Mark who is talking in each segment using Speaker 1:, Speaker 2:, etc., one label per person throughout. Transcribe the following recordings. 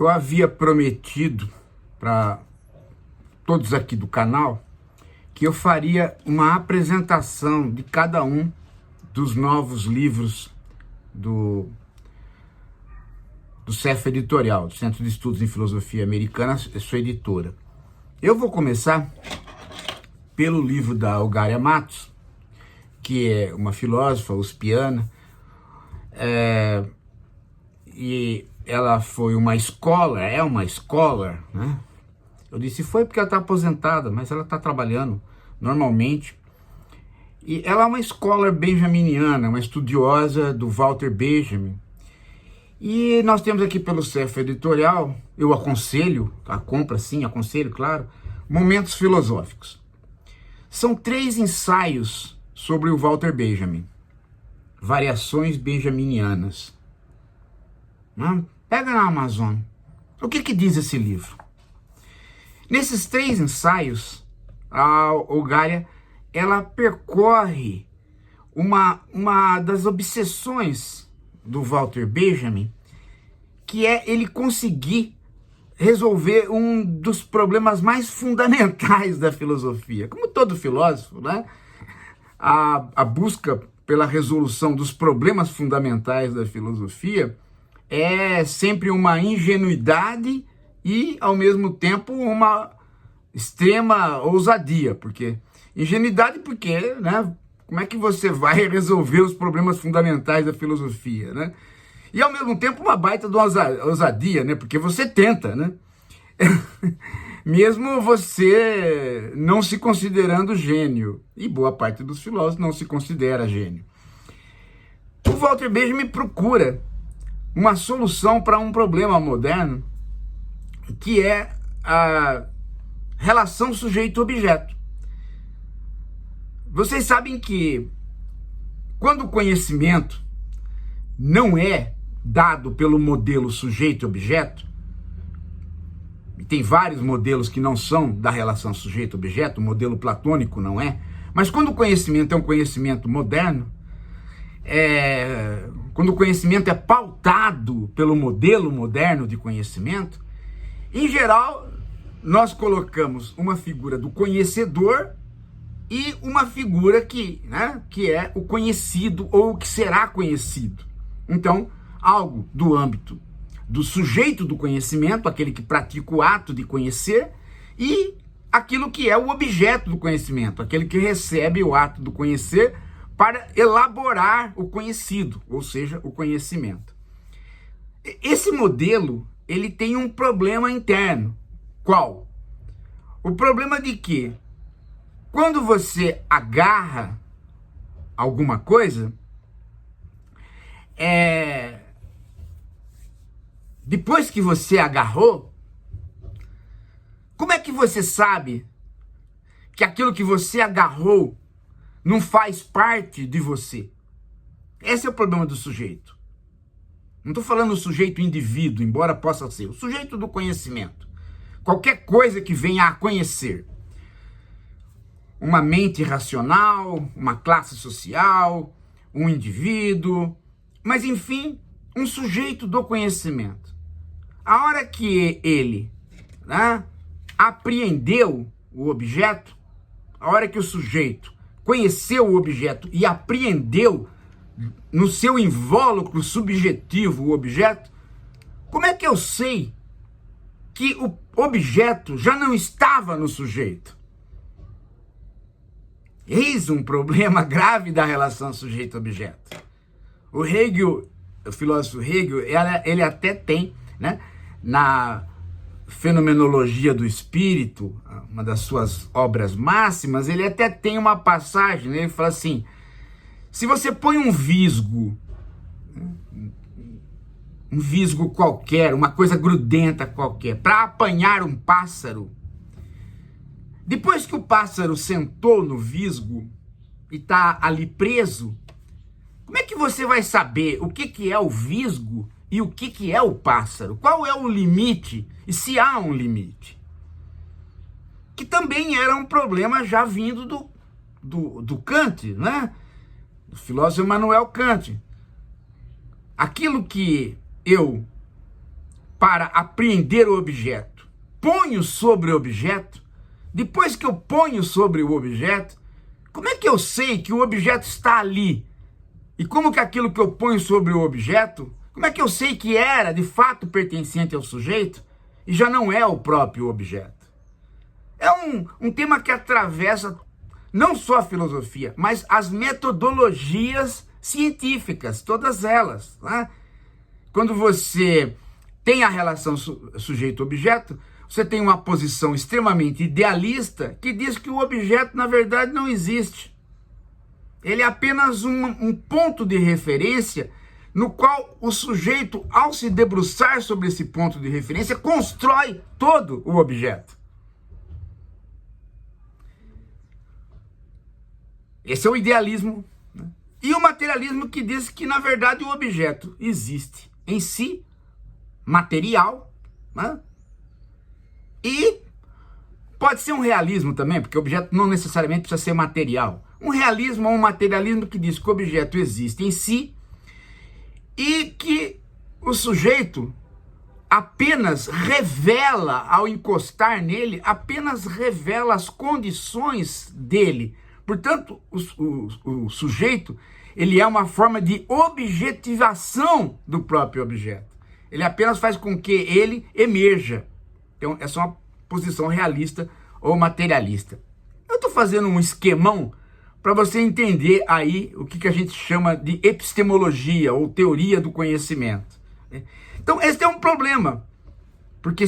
Speaker 1: Eu havia prometido para todos aqui do canal que eu faria uma apresentação de cada um dos novos livros do CEF Editorial, do Centro de Estudos em Filosofia Americana, sua editora. Eu vou começar pelo livro da Olgária Matos, que é uma filósofa uspiana, e ela foi uma scholar, é uma scholar, né? Eu disse foi porque ela está aposentada, mas ela está trabalhando normalmente. E ela é uma scholar benjaminiana, uma estudiosa do Walter Benjamin. E nós temos aqui pelo CEF Editorial, eu aconselho, a compra sim, aconselho, claro, Momentos Filosóficos. São 3 ensaios sobre o Walter Benjamin, variações benjaminianas. Pega na Amazon. O que diz esse livro? Nesses 3 ensaios, a Olgária, ela percorre uma das obsessões do Walter Benjamin, que é ele conseguir resolver um dos problemas mais fundamentais da filosofia. Como todo filósofo, né? A busca pela resolução dos problemas fundamentais da filosofia é sempre uma ingenuidade e, ao mesmo tempo, uma extrema ousadia. Porque ingenuidade porque, né? Como é que você vai resolver os problemas fundamentais da filosofia, né? E, ao mesmo tempo, uma baita de ousadia, né? Porque você tenta, né? Mesmo você não se considerando gênio. E boa parte dos filósofos não se considera gênio. O Walter Benjamin procura uma solução para um problema moderno, que é a relação sujeito-objeto. Vocês sabem que quando o conhecimento não é dado pelo modelo sujeito-objeto, e tem vários modelos que não são da relação sujeito-objeto, o modelo platônico não é, mas quando o conhecimento é um conhecimento moderno, quando o conhecimento é pautado pelo modelo moderno de conhecimento, em geral, nós colocamos uma figura do conhecedor e uma figura que é o conhecido ou o que será conhecido. Então, algo do âmbito do sujeito do conhecimento, aquele que pratica o ato de conhecer, e aquilo que é o objeto do conhecimento, aquele que recebe o ato do conhecer para elaborar o conhecido, ou seja, o conhecimento. Esse modelo, ele tem um problema interno. Qual? O problema de que, quando você agarra alguma coisa, depois que você agarrou, como é que você sabe que aquilo que você agarrou não faz parte de você? Esse é o problema do sujeito. Não estou falando do sujeito indivíduo, embora possa ser. O sujeito do conhecimento. Qualquer coisa que venha a conhecer. Uma mente racional, uma classe social, um indivíduo, mas enfim, um sujeito do conhecimento. A hora que ele apreendeu o objeto, a hora que o sujeito conheceu o objeto e apreendeu no seu invólucro subjetivo o objeto, como é que eu sei que o objeto já não estava no sujeito? Eis um problema grave da relação sujeito-objeto. O Hegel, o filósofo Hegel, ele até tem, né, na Fenomenologia do Espírito, uma das suas obras máximas, ele até tem uma passagem, né, ele fala assim: se você põe um visgo qualquer, uma coisa grudenta qualquer, para apanhar um pássaro, depois que o pássaro sentou no visgo e está ali preso, como é que você vai saber o que é o visgo e o que é o pássaro? Qual é o limite e se há um limite? Que também era um problema já vindo do Kant, né? Do filósofo Immanuel Kant. Aquilo que eu para apreender o objeto, ponho sobre o objeto, depois que eu ponho sobre o objeto, como é que eu sei que o objeto está ali? E como que aquilo que eu ponho sobre o objeto, como é que eu sei que era de fato pertencente ao sujeito e já não é o próprio objeto? É um tema que atravessa não só a filosofia, mas as metodologias científicas, todas elas, né? Quando você tem a relação sujeito-objeto, você tem uma posição extremamente idealista que diz que o objeto, na verdade, não existe. Ele é apenas um ponto de referência no qual o sujeito, ao se debruçar sobre esse ponto de referência, constrói todo o objeto. Esse é o idealismo, né? E o materialismo, que diz que, na verdade, o objeto existe em si, material, né? E pode ser um realismo também, porque o objeto não necessariamente precisa ser material. Um realismo ou um materialismo que diz que o objeto existe em si e que o sujeito apenas revela, ao encostar nele, apenas revela as condições dele. Portanto, o sujeito, ele é uma forma de objetivação do próprio objeto. Ele apenas faz com que ele emerja. Então, essa é uma posição realista ou materialista. Eu estou fazendo um esquemão para você entender aí o que a gente chama de epistemologia ou teoria do conhecimento. Então, esse é um problema, porque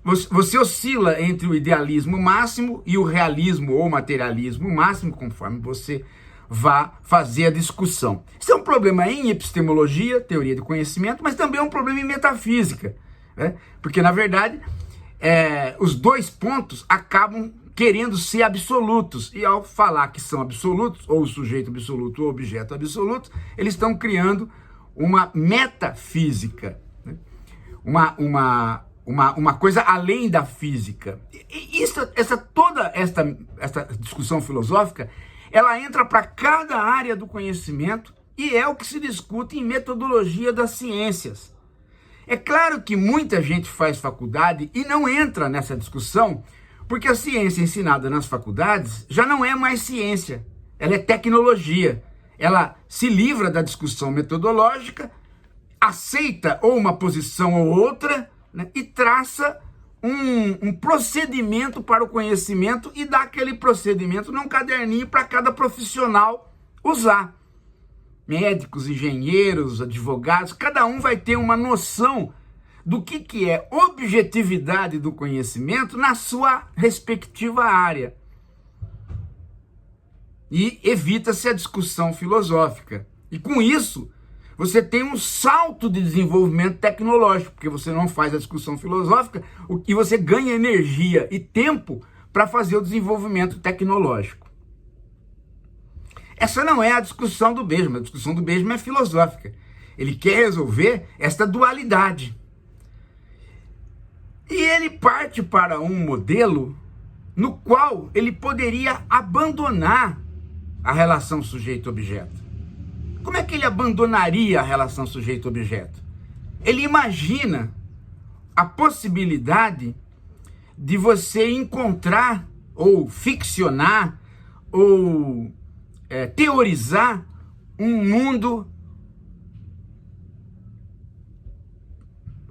Speaker 1: você oscila entre o idealismo máximo e o realismo ou materialismo máximo, conforme você vá fazer a discussão. Isso é um problema em epistemologia, teoria do conhecimento, mas também é um problema em metafísica, né? Porque, na verdade, os dois pontos acabam querendo ser absolutos, e ao falar que são absolutos, ou o sujeito absoluto ou o objeto absoluto, eles estão criando uma metafísica, né? Uma coisa além da física. E toda esta discussão filosófica, ela entra para cada área do conhecimento e é o que se discute em metodologia das ciências. É claro que muita gente faz faculdade e não entra nessa discussão, porque a ciência ensinada nas faculdades já não é mais ciência, ela é tecnologia. Ela se livra da discussão metodológica, aceita ou uma posição ou outra, né, e traça um procedimento para o conhecimento e dá aquele procedimento num caderninho para cada profissional usar. Médicos, engenheiros, advogados, cada um vai ter uma noção do que é objetividade do conhecimento na sua respectiva área. E evita-se a discussão filosófica. E com isso, você tem um salto de desenvolvimento tecnológico, porque você não faz a discussão filosófica e você ganha energia e tempo para fazer o desenvolvimento tecnológico. Essa não é a discussão do Bejman. A discussão do Bejman é filosófica. Ele quer resolver esta dualidade. E ele parte para um modelo no qual ele poderia abandonar a relação sujeito-objeto. Como é que ele abandonaria a relação sujeito-objeto? Ele imagina a possibilidade de você encontrar ou ficcionar ou teorizar um mundo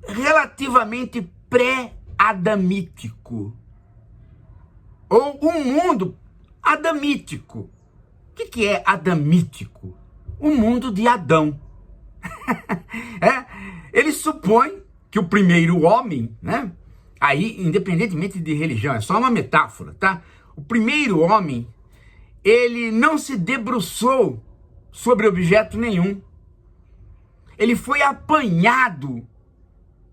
Speaker 1: relativamente pré-adamítico, ou um mundo adamítico. O que é adamítico? O mundo de Adão. Ele supõe que o primeiro homem, né? Aí, independentemente de religião, é só uma metáfora, tá? O primeiro homem, ele não se debruçou sobre objeto nenhum. Ele foi apanhado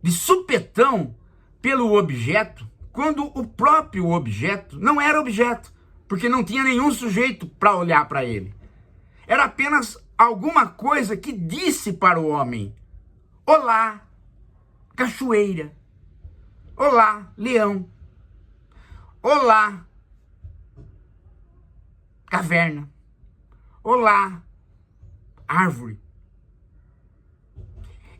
Speaker 1: de supetão pelo objeto, quando o próprio objeto não era objeto, porque não tinha nenhum sujeito para olhar para ele. Era apenas alguma coisa que disse para o homem: olá, cachoeira. Olá, leão. Olá, caverna. Olá, árvore.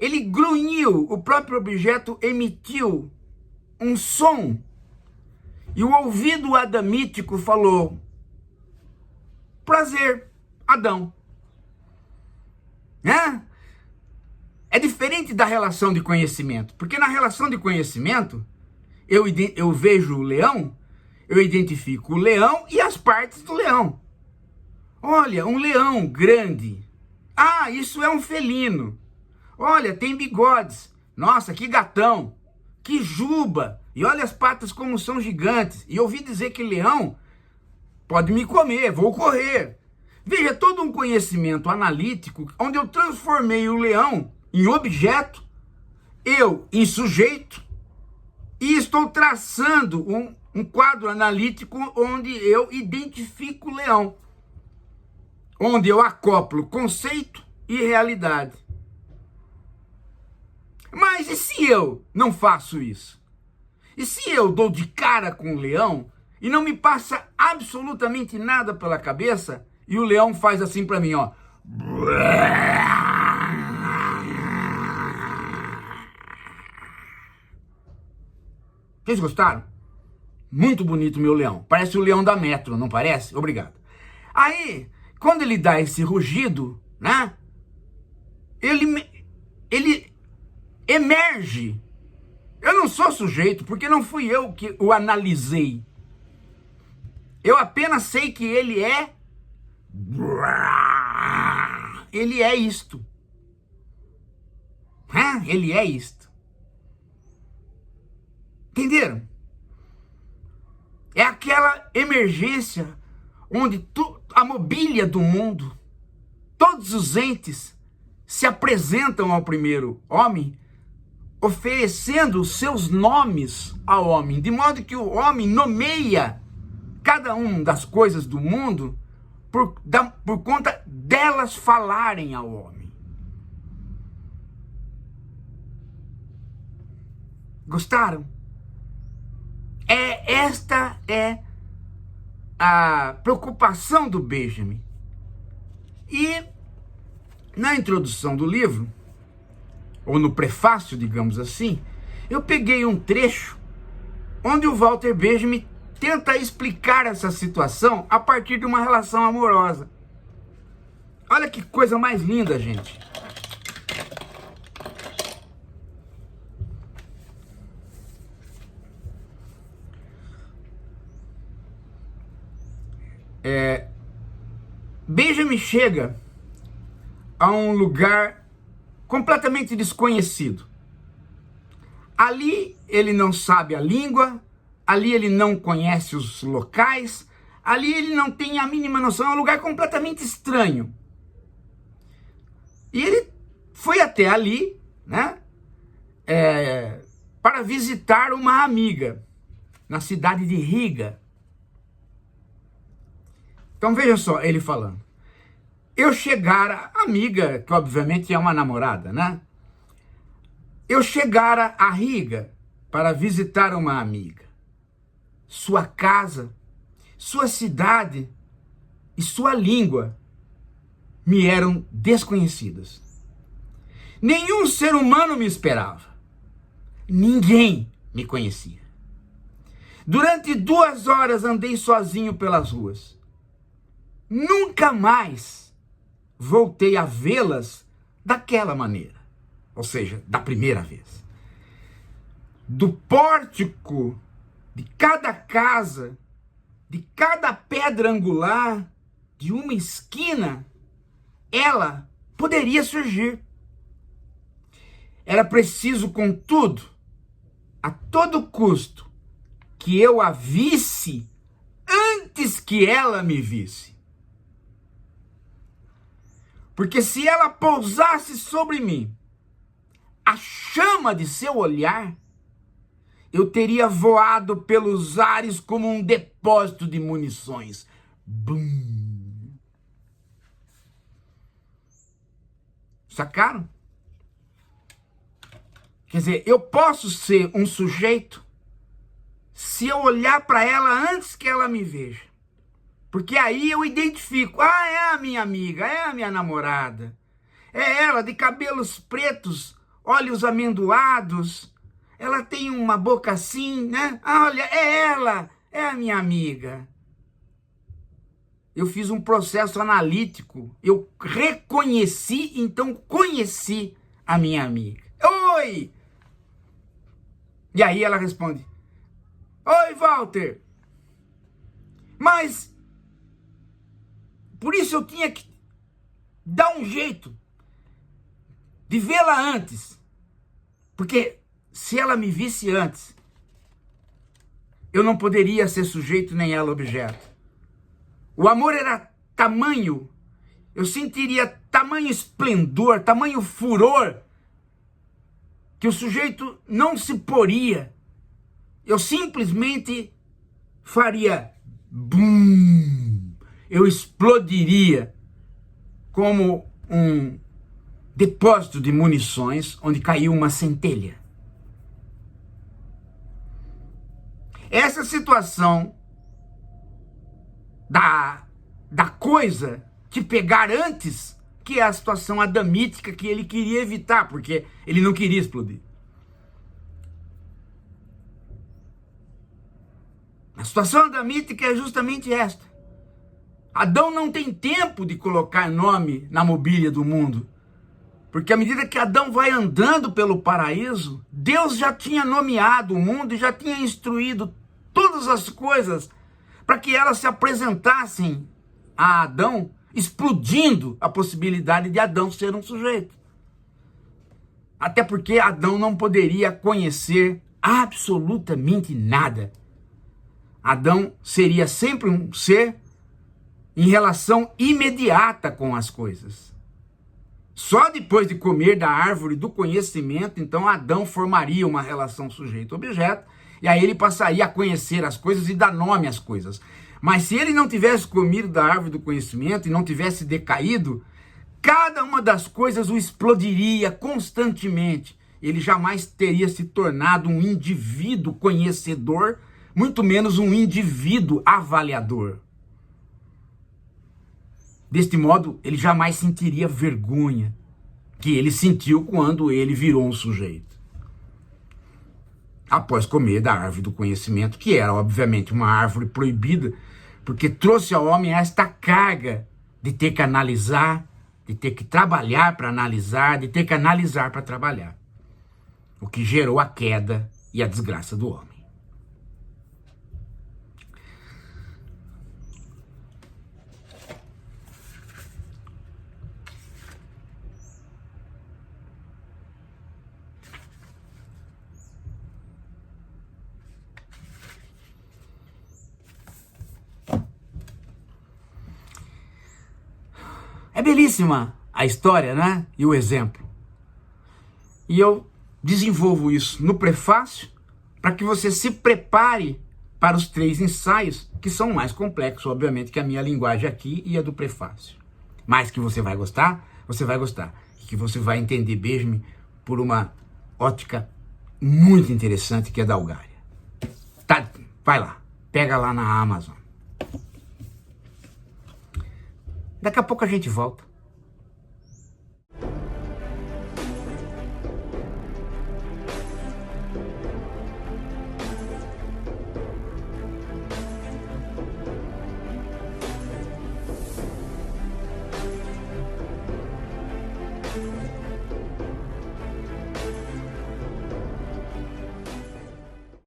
Speaker 1: Ele grunhiu, o próprio objeto emitiu um som. E o ouvido adamítico falou: prazer, Adão. Né? É diferente da relação de conhecimento, porque na relação de conhecimento, eu vejo o leão, eu identifico o leão e as partes do leão. Olha, um leão grande. Ah, isso é um felino. Olha, tem bigodes. Nossa, que gatão. Que juba. E olha as patas como são gigantes. E eu ouvi dizer que leão pode me comer, vou correr. Veja, todo um conhecimento analítico, onde eu transformei o leão em objeto, eu em sujeito, e estou traçando um quadro analítico onde eu identifico o leão, onde eu acoplo conceito e realidade. Mas e se eu não faço isso? E se eu dou de cara com o leão e não me passa absolutamente nada pela cabeça e o leão faz assim para mim, ó. Vocês gostaram? Muito bonito meu leão. Parece o leão da Metro, não parece? Obrigado. Aí, quando ele dá esse rugido, né? Ele emerge. Eu não sou sujeito, porque não fui eu que o analisei. Eu apenas sei que ele é isto. Ele é isto. Entenderam? É aquela emergência onde a mobília do mundo, todos os entes se apresentam ao primeiro homem, oferecendo os seus nomes ao homem, de modo que o homem nomeia cada uma das coisas do mundo por conta delas falarem ao homem. Gostaram? Esta é a preocupação do Benjamin. E na introdução do livro, ou no prefácio, digamos assim, eu peguei um trecho onde o Walter Benjamin tenta explicar essa situação a partir de uma relação amorosa. Olha que coisa mais linda, gente. Benjamin chega a um lugar completamente desconhecido. Ali ele não sabe a língua, ali ele não conhece os locais, ali ele não tem a mínima noção, é um lugar completamente estranho. E ele foi até ali, né, para visitar uma amiga na cidade de Riga. Então vejam só ele falando. Eu chegara, amiga, que obviamente é uma namorada, né? Eu chegara a Riga para visitar uma amiga. Sua casa, sua cidade e sua língua me eram desconhecidas. Nenhum ser humano me esperava. Ninguém me conhecia. Durante 2 horas andei sozinho pelas ruas. Nunca mais voltei a vê-las daquela maneira, ou seja, da primeira vez. Do pórtico de cada casa, de cada pedra angular, de uma esquina, ela poderia surgir. Era preciso, contudo, a todo custo, que eu a visse antes que ela me visse. Porque se ela pousasse sobre mim, a chama de seu olhar, eu teria voado pelos ares como um depósito de munições. Bum! Sacaram? Quer dizer, eu posso ser um sujeito se eu olhar para ela antes que ela me veja. Porque aí eu identifico, é a minha amiga, é a minha namorada. É ela de cabelos pretos, olhos amendoados, ela tem uma boca assim, né? Olha, é ela, é a minha amiga. Eu fiz um processo analítico, eu reconheci, então conheci a minha amiga. Oi! E aí ela responde, oi, Walter! Mas, por isso eu tinha que dar um jeito de vê-la antes. Porque se ela me visse antes, eu não poderia ser sujeito nem ela objeto. O amor era tamanho, eu sentiria tamanho esplendor, tamanho furor, que o sujeito não se poria. Eu simplesmente faria bum, eu explodiria como um depósito de munições onde caiu uma centelha. Essa situação da coisa te pegar antes, que é a situação adamítica que ele queria evitar, porque ele não queria explodir. A situação adamítica é justamente esta. Adão não tem tempo de colocar nome na mobília do mundo, porque à medida que Adão vai andando pelo paraíso, Deus já tinha nomeado o mundo e já tinha instruído todas as coisas para que elas se apresentassem a Adão, explodindo a possibilidade de Adão ser um sujeito. Até porque Adão não poderia conhecer absolutamente nada. Adão seria sempre um ser em relação imediata com as coisas. Só depois de comer da árvore do conhecimento, então Adão formaria uma relação sujeito-objeto, e aí ele passaria a conhecer as coisas e dar nome às coisas. Mas se ele não tivesse comido da árvore do conhecimento e não tivesse decaído, cada uma das coisas o explodiria constantemente. Ele jamais teria se tornado um indivíduo conhecedor, muito menos um indivíduo avaliador. Deste modo, ele jamais sentiria vergonha que ele sentiu quando ele virou um sujeito. Após comer da árvore do conhecimento, que era obviamente uma árvore proibida, porque trouxe ao homem esta carga de ter que analisar, de ter que trabalhar para analisar, de ter que analisar para trabalhar. O que gerou a queda e a desgraça do homem. É belíssima a história, né? E o exemplo. E eu desenvolvo isso no prefácio para que você se prepare para os 3 ensaios, que são mais complexos, obviamente, que a minha linguagem aqui e a do prefácio. Mas que você vai gostar, e que você vai entender Benjamin por uma ótica muito interessante, que é da Algária. Tá, vai lá, pega lá na Amazon. Daqui a pouco a gente volta.